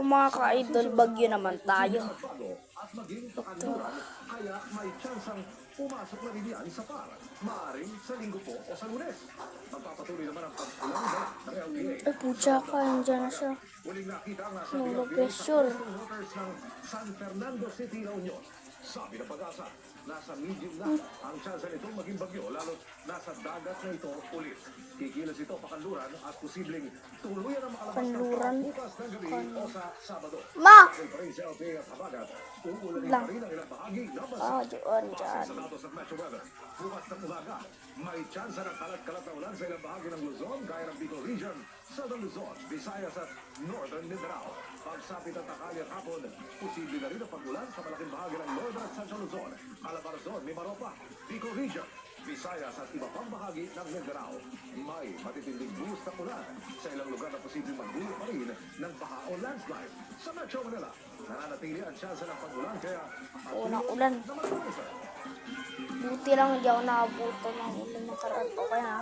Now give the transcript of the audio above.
Hello mga ka-idol, bagyo naman tayo. Ito. Kaya may tsansang pumasok na rin yan sa par. Maaring sa linggo po o sa Lunes. Magpapatuloy naman ang pagkulang ng LPA. Ay, putya ka, andyan na siya. Huling nakita ang nasa Nulo LPA Pesol. sa waters ng San Fernando City, La Union. Sabi ng pag-asa, nasa medium na ang tsansa nitong maging bagyo, lalo nasa dagat na ito ulit. Kikilos ito pakanluran at posibleng tuluyan ang makalabas ng Kanluran? bukas ng gabi o sa Sabado. Ma! Dahil pa rin sa LPA at Habagat, uulanin Lang. pa rin ang ilang bahagi ng bansa. Ah, dyan, dyan. Sa datos ng Metro Weather, bukas ng umaga, may tsansa ng kalat-kalat na ulan sa ilang bahagi ng Luzon, gaya ng Bicol Region, Southern Luzon, Visayas at Northern Mindanao. Pagsapit at takali at hapon, posible na rin ang pag-ulan sa malaking bahagi ng Northern at Central Luzon, Calabarzon, Mimaropa, Bicol Region, Visayas at iba pang bahagi ng Mindanao. May matitinding buhos na ulan sa ilang lugar na posibleng magbulo pa rin ng baha o landslide. Sa Metro Manila, nananatili ang tsansa ng pag-ulan kaya Unang ulan. na malakas. Buti lang hindi ako nakabuto ng ulan na karaan. Okay na.